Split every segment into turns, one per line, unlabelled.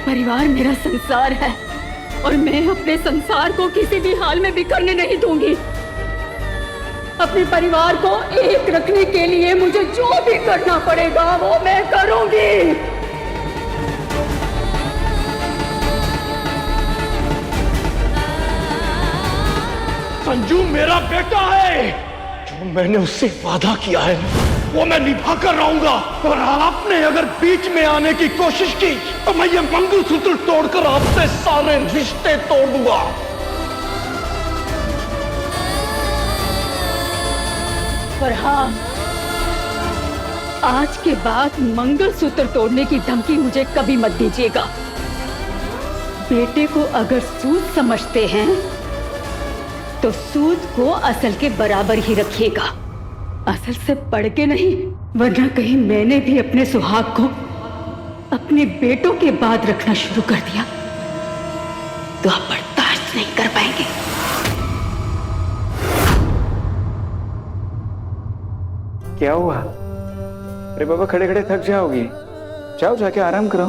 परिवार मेरा संसार है और मैं अपने संसार को किसी भी हाल में बिखरने नहीं दूंगी। अपने परिवार को एक रखने के लिए मुझे जो भी करना पड़ेगा वो मैं करूंगी।
संजू मेरा बेटा है, जो मैंने उससे वादा किया है वो मैं निभा कर रहूंगा। और आपने अगर बीच में आने की कोशिश की तो मैं ये मंगलसूत्र तोड़कर आपसे सारे रिश्ते तोड़ दूंगा।
और हाँ, आज के बाद मंगलसूत्र तोड़ने की धमकी मुझे कभी मत दीजिएगा। बेटे को अगर सूद समझते हैं तो सूद को असल के बराबर ही रखिएगा, असल से पढ़ के नहीं, वरना कहीं मैंने भी अपने सुहाग को अपने बेटों के बाद रखना शुरू कर दिया तो आप बर्दाश्त नहीं कर पाएंगे।
क्या हुआ? अरे बाबा, खड़े खड़े थक जाओगी, जाओ जाके आराम करो।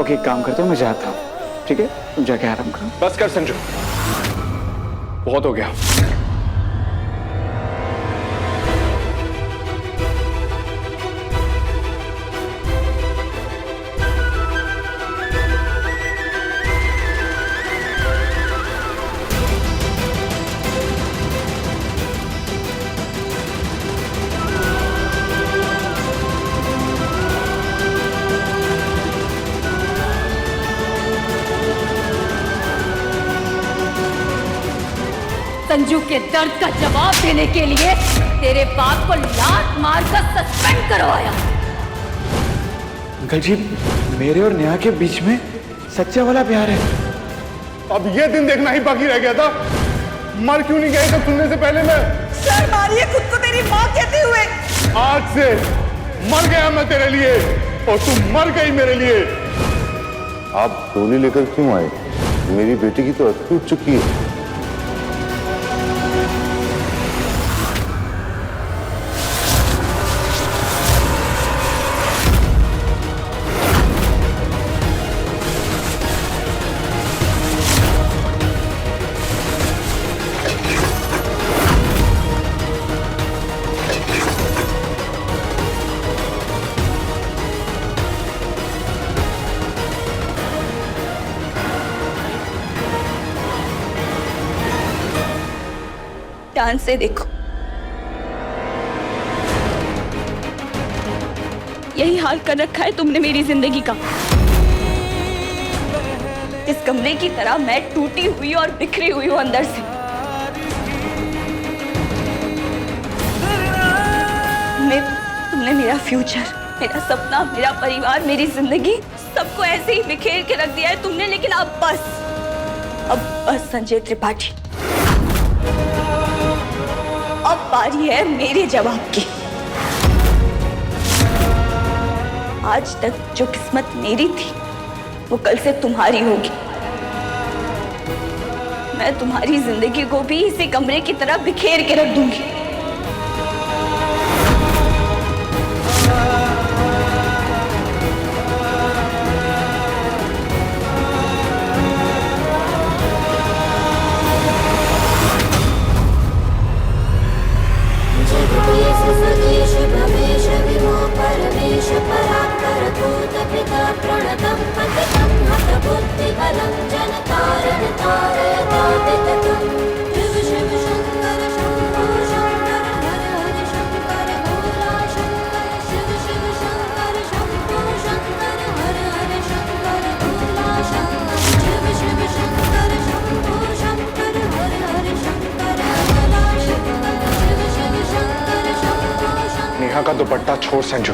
ओके, एक काम करता हूँ, मैं जाता हूँ, ठीक है? तुम जाके आराम करो।
बस कर संजू, बहुत हो गया।
संजू के दर्द का जवाब देने के लिए तेरे बाप को लात मारकर सस्पेंड करवाया।
अंकल जी, मेरे और नेहा के बीच में सच्चा वाला प्यार है।
अब ये दिन देखना ही बाकी रह गया था। मर क्यों नहीं गए सब सुनने से पहले? मैं
सर मारिए खुद को तेरी माँ कहते हुए।
आज से मर गया मैं तेरे लिए और तू मर गई मेरे लिए।
आप डोली लेकर क्यों आए? मेरी बेटी की तो अर्थी उठ चुकी है।
ध्यान से देखो, यही हाल कर रखा है तुमने मेरी जिंदगी का। इस कमरे की तरह मैं टूटी हुई और बिखरी हुई हूं अंदर से। तुमने मेरा फ्यूचर, मेरा सपना, मेरा परिवार, मेरी जिंदगी सबको ऐसे ही बिखेर के रख दिया है तुमने। लेकिन अब बस संजय त्रिपाठी, अब बारी है मेरे जवाब की। आज तक जो किस्मत मेरी थी वो कल से तुम्हारी होगी। मैं तुम्हारी जिंदगी को भी इसी कमरे की तरह बिखेर के रख दूंगी।
नेहा का दुपट्टा छोड़ संजू।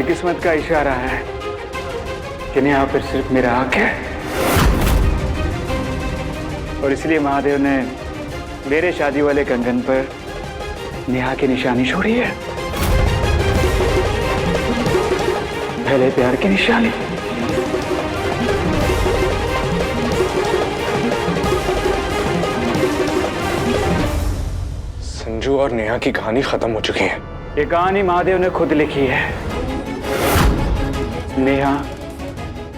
किस्मत का इशारा है कि नेहा फिर सिर्फ मेरा हक है, और इसलिए महादेव ने मेरे शादी वाले कंगन पर नेहा की निशानी छोड़ी है, पहले प्यार की निशानी।
संजू और नेहा की कहानी खत्म हो चुकी है।
ये कहानी महादेव ने खुद लिखी है। नेहा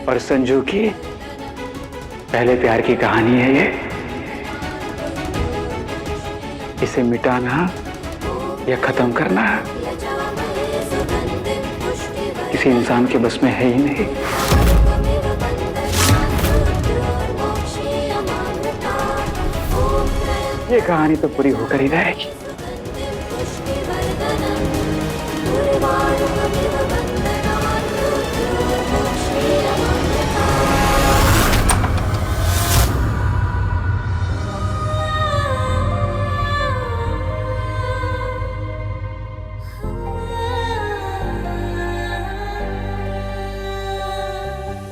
और संजू की पहले प्यार की कहानी है ये। इसे मिटाना या खत्म करना किसी इंसान के बस में है ही नहीं। ये कहानी तो पूरी होकर ही रहेगी।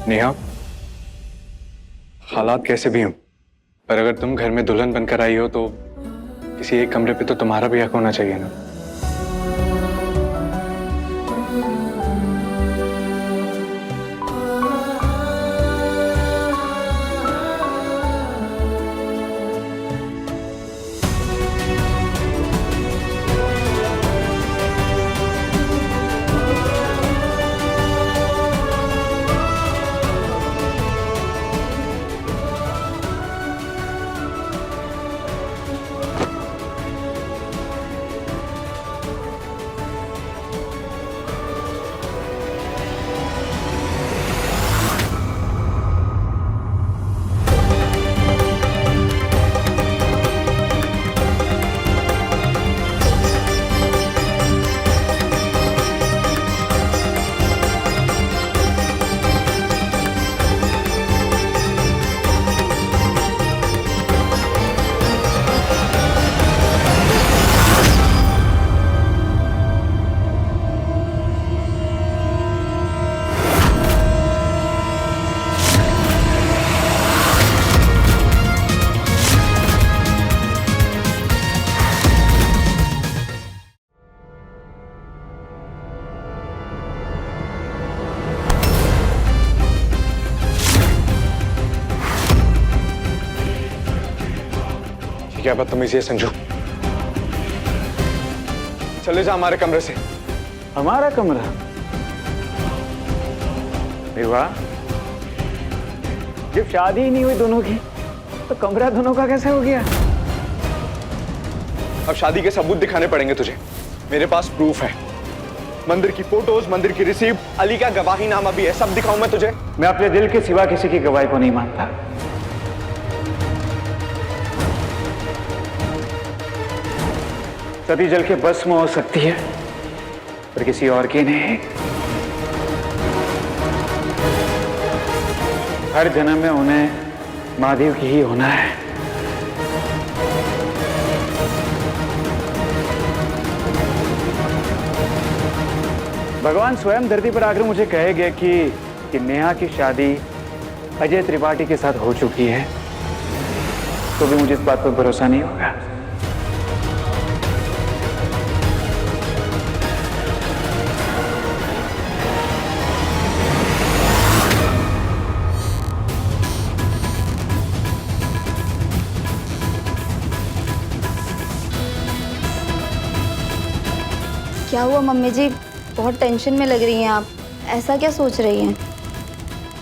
नेहा, हालात कैसे भी हों, पर अगर तुम घर में दुल्हन बनकर आई हो तो किसी एक कमरे पे तो तुम्हारा भी हक होना चाहिए ना। क्या बदतमीजी है संजू। चले जा हमारे कमरे से।
हमारा कमरा? वाह, जब शादी ही नहीं हुई दोनों की तो कमरा दोनों का कैसे हो गया?
अब शादी के सबूत दिखाने पड़ेंगे तुझे। मेरे पास प्रूफ है, मंदिर की फोटोज, मंदिर की रिसीप्ट, अली का गवाहीनामा भी है। सब दिखाऊं मैं तुझे?
मैं अपने दिल के सिवा किसी की गवाही को नहीं मानता। सती जल के भस्म हो सकती है पर किसी और की नहीं। हर जन्म में उन्हें महादेव की ही होना है। भगवान स्वयं धरती पर आकर मुझे कहेंगे कि नेहा की शादी अजय त्रिपाठी के साथ हो चुकी है, तो भी मुझे इस बात पर भरोसा नहीं होगा।
क्या हुआ मम्मी जी, बहुत टेंशन में लग रही हैं आप। ऐसा क्या सोच रही हैं?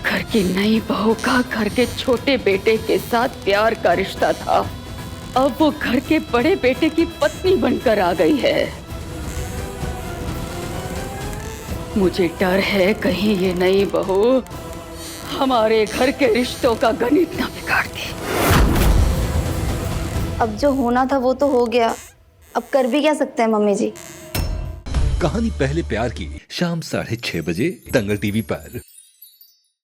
घर की नई बहू का घर के छोटे बेटे के साथ प्यार का रिश्ता था, अब वो घर के बड़े बेटे की पत्नी बनकर आ गई है। मुझे डर है कहीं ये नई बहू हमारे घर के रिश्तों का गणित न बिगाड़ दे।
अब जो होना था वो तो हो गया, अब कर भी क्या सकते हैं मम्मी जी।
कहानी पहले प्यार की, शाम 6:30 बजे दंगल टीवी पर।